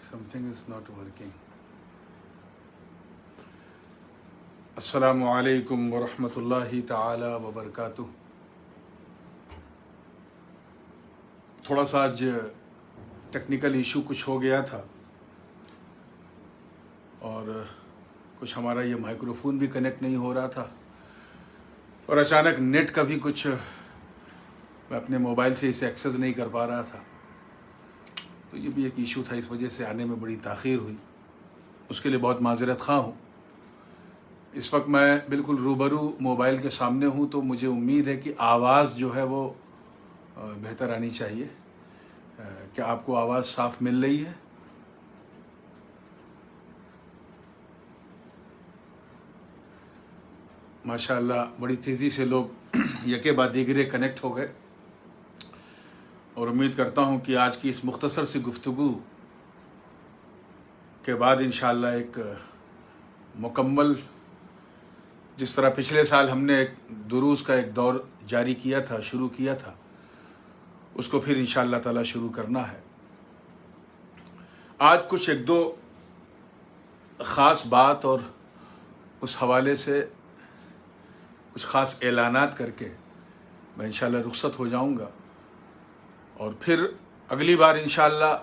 Something is not working. Assalamu alaikum wa rahmatullahi ta'ala wa barakatuh. تھوڑا سا آج technical issue کچھ ہو گیا تھا اور کچھ ہمارا یہ مائکرو فون بھی کنیکٹ نہیں ہو رہا تھا اور اچانک نیٹ کا بھی کچھ میں اپنے موبائل سے اسے ایکسیس نہیں کر پا رہا تھا، تو یہ بھی ایک ایشو تھا، اس وجہ سے آنے میں بڑی تاخیر ہوئی، اس کے لیے بہت معذرت خواہ ہوں۔ اس وقت میں بالکل روبرو موبائل کے سامنے ہوں، تو مجھے امید ہے کہ آواز جو ہے وہ بہتر آنی چاہیے۔ کیا آپ کو آواز صاف مل رہی ہے؟ ماشاءاللہ بڑی تیزی سے لوگ یکے بعد دیگرے کنیکٹ ہو گئے، اور امید کرتا ہوں کہ آج کی اس مختصر سی گفتگو کے بعد انشاءاللہ ایک مکمل، جس طرح پچھلے سال ہم نے ایک دروس کا ایک دور جاری کیا تھا، شروع کیا تھا، اس کو پھر انشاءاللہ تعالی شروع کرنا ہے۔ آج کچھ ایک دو خاص بات اور اس حوالے سے کچھ خاص اعلانات کر کے میں انشاءاللہ رخصت ہو جاؤں گا، اور پھر اگلی بار انشاءاللہ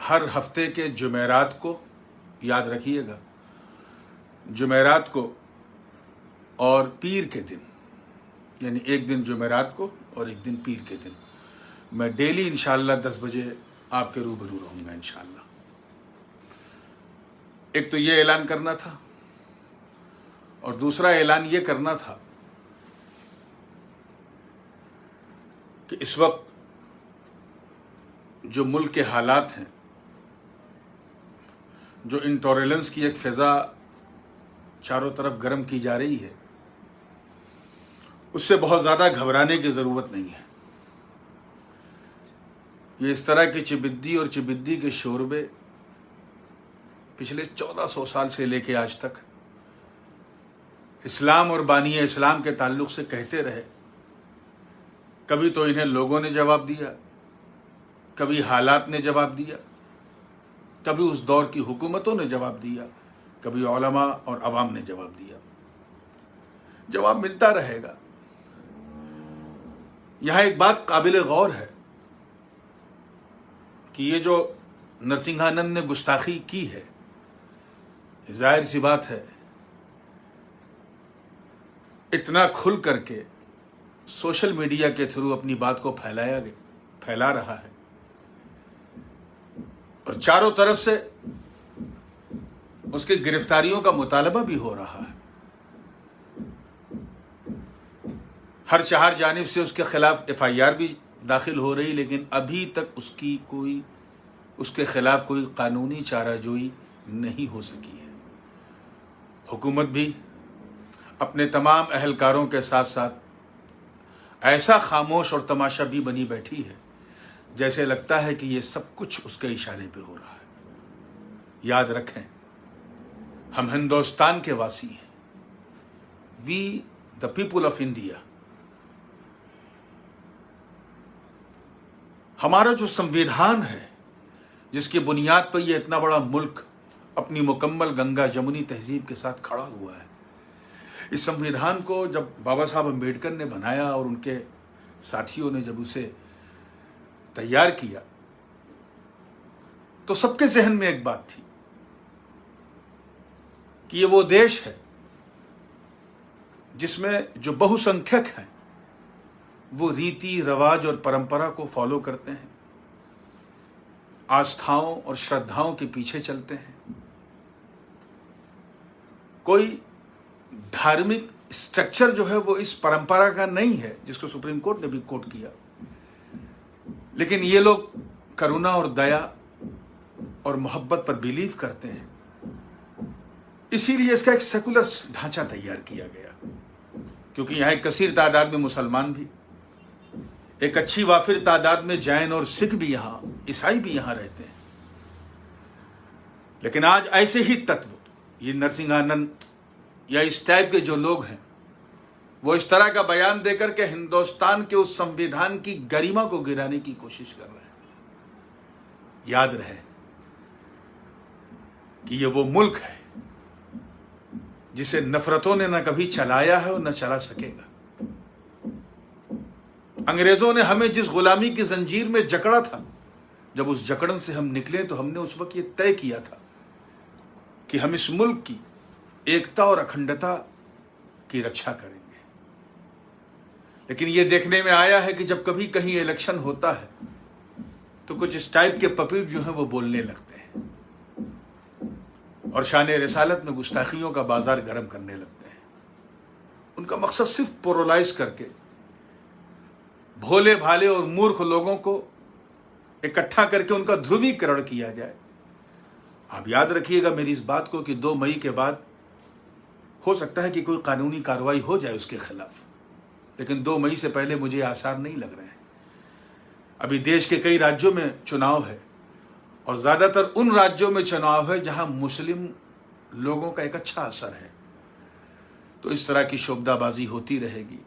ہر ہفتے کے جمعرات کو، یاد رکھیے گا، جمعرات کو اور پیر کے دن، یعنی ایک دن جمعرات کو اور ایک دن پیر کے دن، میں ڈیلی انشاءاللہ 10 بجے آپ کے روبرو رہوں گا انشاءاللہ۔ ایک تو یہ اعلان کرنا تھا، اور دوسرا اعلان یہ کرنا تھا کہ اس وقت جو ملک کے حالات ہیں، جو انٹالرنس کی ایک فضا چاروں طرف گرم کی جا رہی ہے، اس سے بہت زیادہ گھبرانے کی ضرورت نہیں ہے۔ یہ اس طرح کی چبدی اور چبدی کے شوربے پچھلے 1400 سال سے لے کے آج تک اسلام اور بانی اسلام کے تعلق سے کہتے رہے۔ کبھی تو انہیں لوگوں نے جواب دیا، کبھی حالات نے جواب دیا، کبھی اس دور کی حکومتوں نے جواب دیا، کبھی علماء اور عوام نے جواب دیا۔ جواب ملتا رہے گا۔ یہاں ایک بات قابل غور ہے کہ یہ جو نرسنگھانند نے گستاخی کی ہے، ظاہر سی بات ہے اتنا کھل کر کے سوشل میڈیا کے تھرو اپنی بات کو پھیلا رہا ہے، اور چاروں طرف سے اس کی گرفتاریوں کا مطالبہ بھی ہو رہا ہے۔ ہر چہار جانب سے اس کے خلاف FIR بھی داخل ہو رہی، لیکن ابھی تک اس کے خلاف کوئی قانونی چارہ جوئی نہیں ہو سکی ہے۔ حکومت بھی اپنے تمام اہلکاروں کے ساتھ ساتھ ایسا خاموش اور تماشا بھی بنی بیٹھی ہے جیسے لگتا ہے کہ یہ سب کچھ اس کے اشارے پہ ہو رہا ہے۔ یاد رکھیں، ہم ہندوستان کے واسی ہیں، وی دا پیپل آف انڈیا۔ ہمارا جو سنویدھان ہے، جس کی بنیاد پر یہ اتنا بڑا ملک اپنی مکمل گنگا جمنی تہذیب کے ساتھ کھڑا ہوا ہے، اس سنویدھان کو جب بابا صاحب امبیڈکر نے بنایا اور ان کے ساتھیوں نے جب اسے تیار کیا، تو سب کے ذہن میں ایک بات تھی کہ یہ وہ دیش ہے جس میں جو بہو سنکھیک ہیں وہ ریتی رواج اور پرمپرا کو فالو کرتے ہیں، آستھاؤں اور شردھاؤں کے پیچھے چلتے ہیں، کوئی دھارمک اسٹرکچر جو ہے وہ اس پرمپرا کا نہیں ہے، جس کو سپریم کورٹ نے بھی کوٹ کیا، لیکن یہ لوگ کرونا اور دیا اور محبت پر بیلیو کرتے ہیں۔ اسی لیے اس کا ایک سیکولر ڈھانچہ تیار کیا گیا، کیونکہ یہاں ایک کثیر تعداد میں مسلمان بھی، ایک اچھی وافر تعداد میں جین اور سکھ بھی، یہاں عیسائی بھی یہاں رہتے ہیں۔ لیکن آج ایسے ہی تتو، یہ نرسنگھانند یا اس ٹائپ کے جو لوگ ہیں، وہ اس طرح کا بیان دے کر کے ہندوستان کے اس سنویدھان کی گریما کو گرانے کی کوشش کر رہے ہیں۔ یاد رہے، کہ یہ وہ ملک ہے جسے نفرتوں نے نہ کبھی چلایا ہے اور نہ چلا سکے گا۔ انگریزوں نے ہمیں جس غلامی کی زنجیر میں جکڑا تھا، جب اس جکڑن سے ہم نکلے تو ہم نے اس وقت یہ طے کیا تھا کہ ہم اس ملک کی ایکتا اور اکھنڈتا کی رکشا کریں گے۔ لیکن یہ دیکھنے میں آیا ہے کہ جب کبھی کہیں الیکشن ہوتا ہے تو کچھ اس ٹائپ کے پپیٹ جو ہیں وہ بولنے لگتے ہیں اور شان رسالت میں گستاخیوں کا بازار گرم کرنے لگتے ہیں۔ ان کا مقصد صرف پورولائز کر کے بھولے بھالے اور مورخ لوگوں کو اکٹھا کر کے ان کا دھرویکرن کیا جائے۔ آپ یاد رکھیے گا میری اس بات کو کہ 2 مئی کے بعد ہو سکتا ہے کہ کوئی قانونی کارروائی ہو جائے اس کے خلاف، لیکن 2 مئی سے پہلے مجھے آثار نہیں لگ رہے ہیں۔ ابھی دیش کے کئی راجیوں میں چناؤ ہے اور زیادہ تر ان راجیوں میں چناؤ ہے جہاں مسلم لوگوں کا ایک اچھا اثر ہے۔ تو اس طرح کی شعبدہ بازی ہوتی رہے گی۔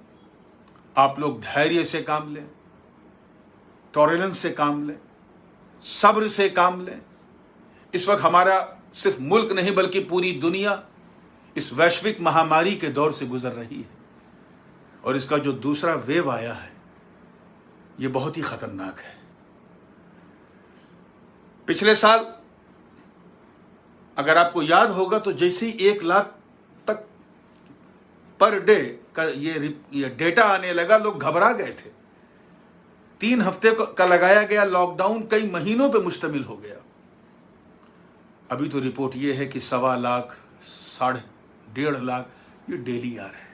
آپ لوگ دھیریہ سے کام لیں، ٹالرنس سے کام لیں، صبر سے کام لیں۔ اس وقت ہمارا صرف ملک نہیں بلکہ پوری دنیا اس ویشوک مہاماری کے دور سے گزر رہی ہے، اور اس کا جو دوسرا ویو آیا ہے یہ بہت ہی خطرناک ہے۔ پچھلے سال اگر آپ کو یاد ہوگا تو جیسے ہی 1 لاکھ تک پر ڈے کا یہ ڈیٹا آنے لگا، لوگ گھبرا گئے تھے۔ 3 ہفتے کا لگایا گیا لاک ڈاؤن کئی مہینوں پہ مشتمل ہو گیا۔ ابھی تو رپورٹ یہ ہے کہ 1.25 لاکھ 1.5 لاکھ یہ ڈیلی آ رہے ہیں۔